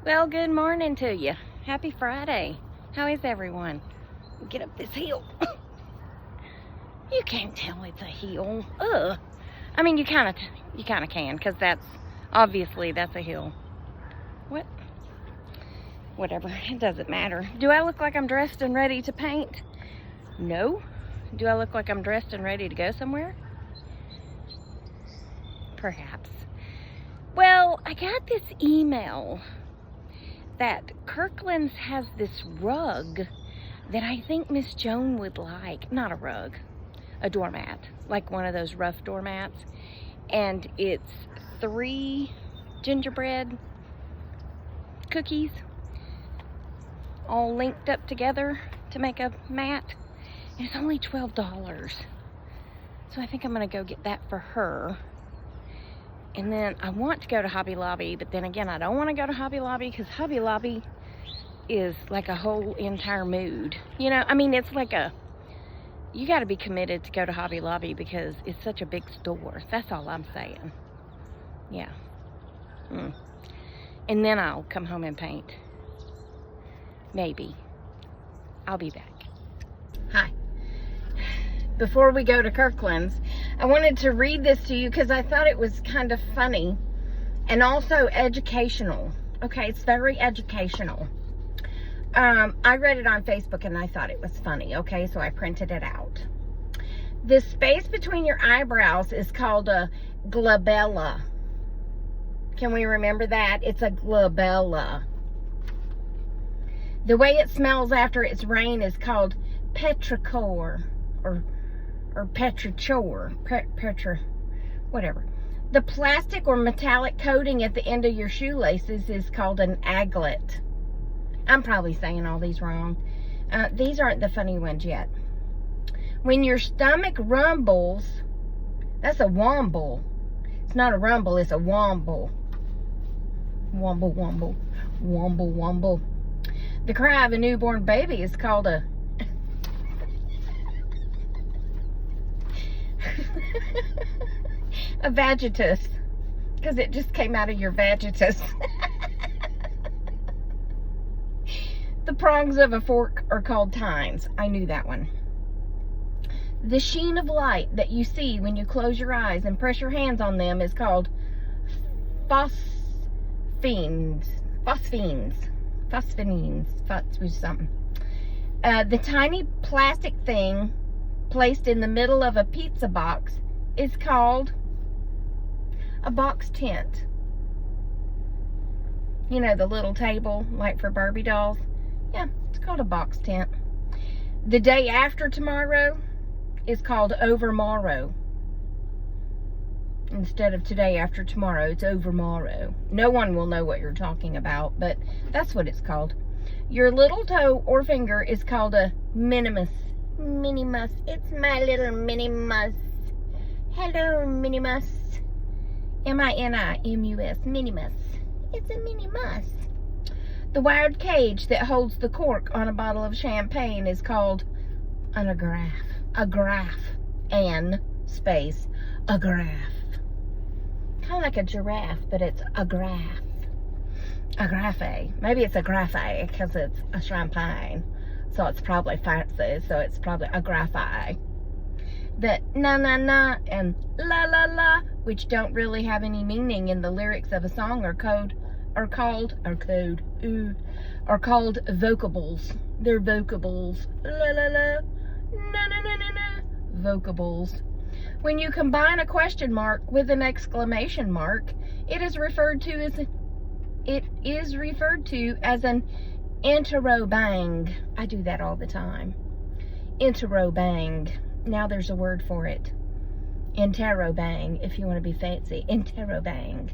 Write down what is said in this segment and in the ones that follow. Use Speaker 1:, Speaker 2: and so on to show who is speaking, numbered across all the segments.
Speaker 1: Well, good morning to you. Happy Friday. How is everyone? Get up this hill. You can't tell it's a hill. Ugh. I mean, you kind of can, because that's a hill. What? Whatever. It doesn't matter. Do I look like I'm dressed and ready to paint? No. Do I look like I'm dressed and ready to go somewhere? Perhaps. Well, I got this email that Crapulence has this rug that I think Miss Joan would like. Not a rug, a doormat, like one of those rough doormats. And it's 3 gingerbread cookies all linked up together to make a mat. And it's only $12. So I think I'm gonna go get that for her. And then I want to go to Hobby Lobby, but then again, I don't want to go to Hobby Lobby because Hobby Lobby is like a whole entire mood. You know, I mean, it's like you got to be committed to go to Hobby Lobby because it's such a big store. That's all I'm saying. Yeah. And then I'll come home and paint. Maybe. I'll be back. Hi. Before we go to Kirkland's, I wanted to read this to you because I thought it was kind of funny and also educational. Okay, it's very educational. I read it on Facebook and I thought it was funny. Okay, so I printed it out. The space between your eyebrows is called a glabella. Can we remember that? It's a glabella. The way it smells after it's rain is called petrichor or petrichor, whatever. The plastic or metallic coating at the end of your shoelaces is called an aglet. I'm probably saying all these wrong. These aren't the funny ones yet. When your stomach rumbles, that's a womble. It's not a rumble, it's a womble. Womble, womble, womble, womble. The cry of a newborn baby is called a a vagitus, because it just came out of your vagitus. The prongs of a fork are called tines. I knew that one. The sheen of light that you see when you close your eyes and press your hands on them is called phosphines. Something. The tiny plastic thing placed in the middle of a pizza box is called a box tent. You know, the little table like for Barbie dolls? Yeah, it's called a box tent. The day after tomorrow is called overmorrow. Instead of today after tomorrow, it's overmorrow. No one will know what you're talking about, but that's what it's called. Your little toe or finger is called a minimus. Minimus. It's my little minimus. Hello, minimus. M-I-N-I-M-U-S. Minimus. It's a minimus. The wired cage that holds the cork on a bottle of champagne is called an agraffe. A graph. An space. A graph. Kind of like a giraffe, but it's a graph. A graffe. Maybe it's a graffe because it's a champagne. So it's probably fancy, so it's probably a graphi. The na-na-na and la-la-la, which don't really have any meaning in the lyrics of a song, are called vocables. They're vocables. La-la-la, na-na-na-na-na, vocables. When you combine a question mark with an exclamation mark, it is referred to as an interrobang. I do that all the time. Interrobang. Now there's a word for it. Interrobang, if you want to be fancy. Interrobang.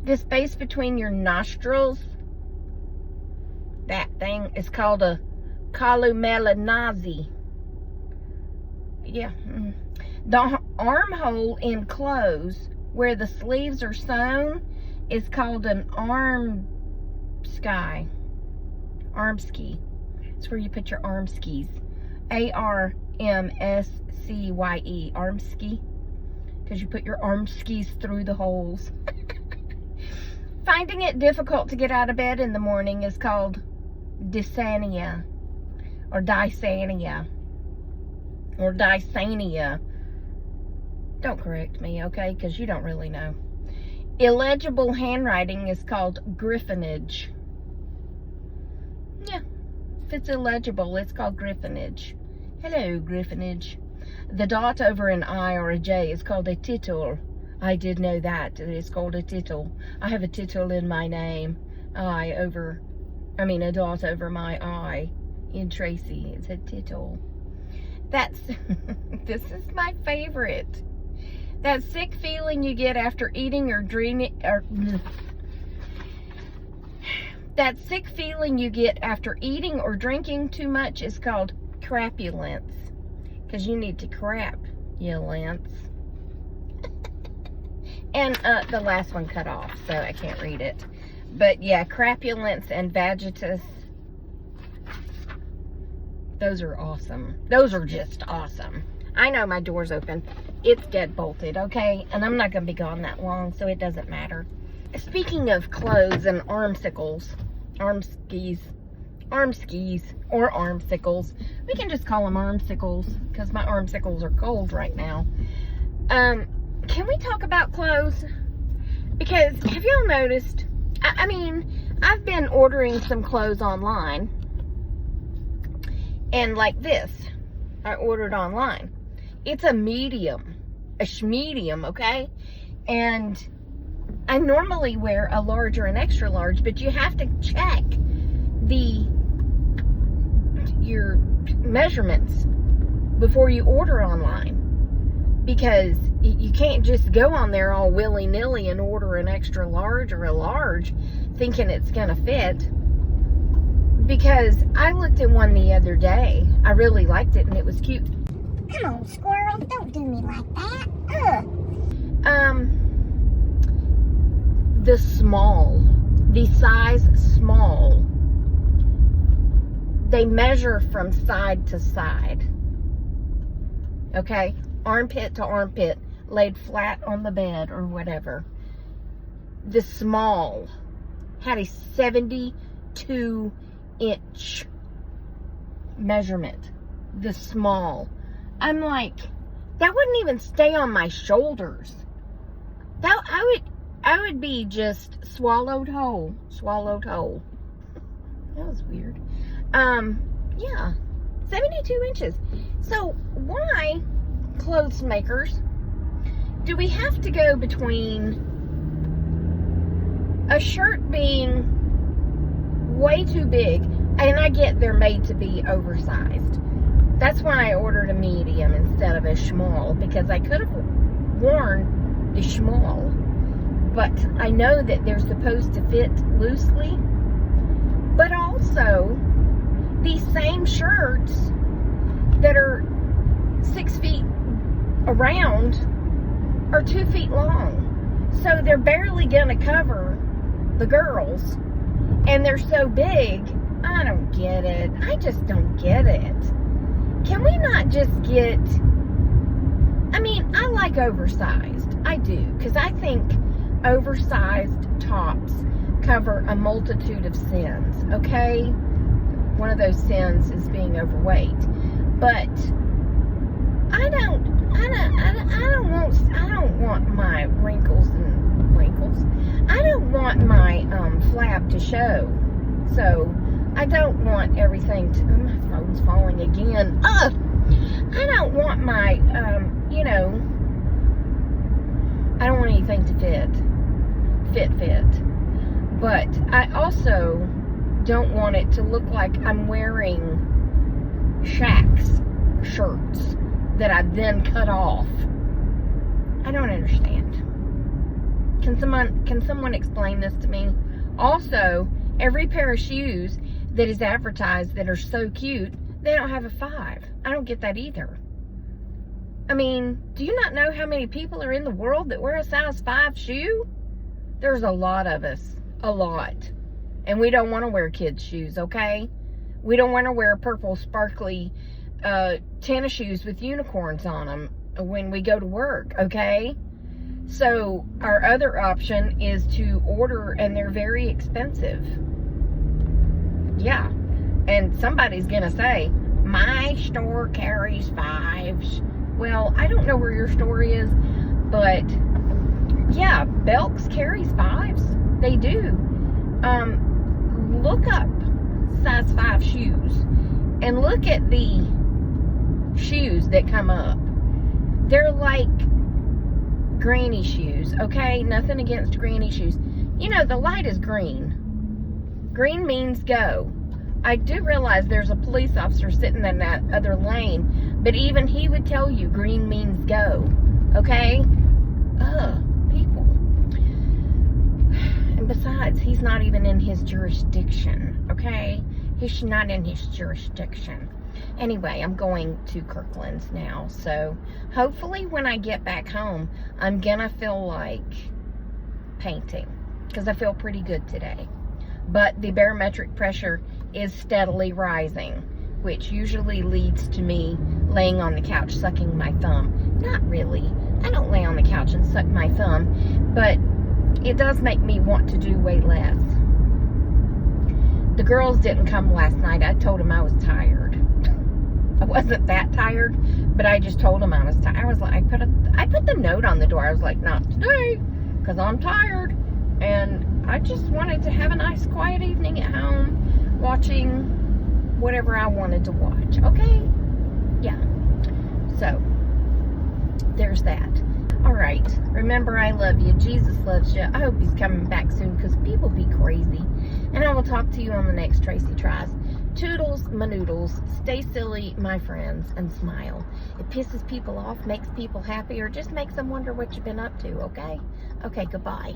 Speaker 1: The space between your nostrils, that thing is called a columelinazi. Yeah. The armhole in clothes where the sleeves are sewn is called an armsky. Armsky. It's where you put your arm skis. A-R-M-S-C-Y-E. Armsky. Because you put your arm skis through the holes. Finding it difficult to get out of bed in the morning is called dysania or dysania or dysania. Don't correct me, okay? Because you don't really know. Illegible handwriting is called griffinage. Yeah, if it's illegible, it's called griffinage. Hello, griffinage. The dot over an I or a J is called a tittle. I did know that. It's called a tittle. I have a tittle in my name. A dot over my I in Tracy. It's a tittle. That's, this is my favorite. That sick feeling you get after eating or drinking, that sick feeling you get after eating or drinking too much is called crapulence. Because you need to crapulence. And the last one cut off, so I can't read it. But yeah, crapulence and vagitus. Those are awesome. Those are just awesome. I know my door's open. It's dead bolted, okay? And I'm not going to be gone that long, so it doesn't matter. Speaking of clothes and armsicles, arm skis, or armsicles. We can just call them armsicles, because my armsicles are cold right now. Can we talk about clothes? Because, have y'all noticed, I mean, I've been ordering some clothes online. And like this, I ordered online. It's a medium, a schmedium, okay? And I normally wear a large or an extra large, but you have to check your measurements before you order online. Because you can't just go on there all willy-nilly and order an extra large or a large thinking it's gonna fit. Because I looked at one the other day. I really liked it and it was cute.
Speaker 2: Come on, squirrel, don't do me like that.
Speaker 1: The size small, they measure from side to side. Okay? Armpit to armpit, laid flat on the bed or whatever. The small had a 72-inch measurement. The small. I'm like, that wouldn't even stay on my shoulders. That I would be just swallowed whole. Swallowed whole. That was weird. Yeah. 72 inches. So why, clothes makers, do we have to go between a shirt being way too big, and I get they're made to be oversized. That's why I ordered a medium instead of a small, because I could have worn the small, but I know that they're supposed to fit loosely. But also, these same shirts that are 6 feet around are 2 feet long. So they're barely gonna cover the girls. And they're so big, I don't get it. I just don't get it. Can we not just get, I mean, I like oversized. I do, because I think oversized tops cover a multitude of sins, okay? One of those sins is being overweight. But I don't want my wrinkles. I don't want my flab to show. So I don't want everything to, oh, my phone's falling again. I don't want my, I don't want anything to fit. But I also don't want it to look like I'm wearing Shaq's shirts that I then cut off. I don't understand. Can someone explain this to me? Also, every pair of shoes that is advertised that are so cute, they don't have a 5. I don't get that either. I mean, do you not know how many people are in the world that wear a size 5 shoe? There's a lot of us. A lot. And we don't want to wear kids' shoes, okay? We don't want to wear purple, sparkly tennis shoes with unicorns on them when we go to work, okay? So our other option is to order, and they're very expensive. Yeah. And somebody's gonna say, my store carries 5s. Well, I don't know where your store is, but yeah, Belk's carries 5s. They do. Look up size 5 shoes and look at the shoes that come up. They're like granny shoes, okay? Nothing against granny shoes. You know, the light is green. Green means go. I do realize there's a police officer sitting in that other lane, but even he would tell you green means go, okay? People. And besides, he's not even in his jurisdiction, okay? He's not in his jurisdiction. Anyway, I'm going to Crapulence now, so hopefully when I get back home, I'm gonna feel like painting, because I feel pretty good today. But the barometric pressure is steadily rising, which usually leads to me laying on the couch sucking my thumb. Not really. I don't lay on the couch and suck my thumb, but it does make me want to do way less. The girls didn't come last night. I told them I was tired. I wasn't that tired, but I just told them I was tired. I was like, I put the note on the door. I was like, not today, because I'm tired. And I just wanted to have a nice quiet evening at home, watching whatever I wanted to watch, okay? Yeah. So, there's that. All right. Remember, I love you. Jesus loves you. I hope he's coming back soon, because people be crazy. And I will talk to you on the next Tracy Tries. Toodles, my noodles. Stay silly, my friends, and smile. It pisses people off, makes people happy, or just makes them wonder what you've been up to, okay? Okay, goodbye.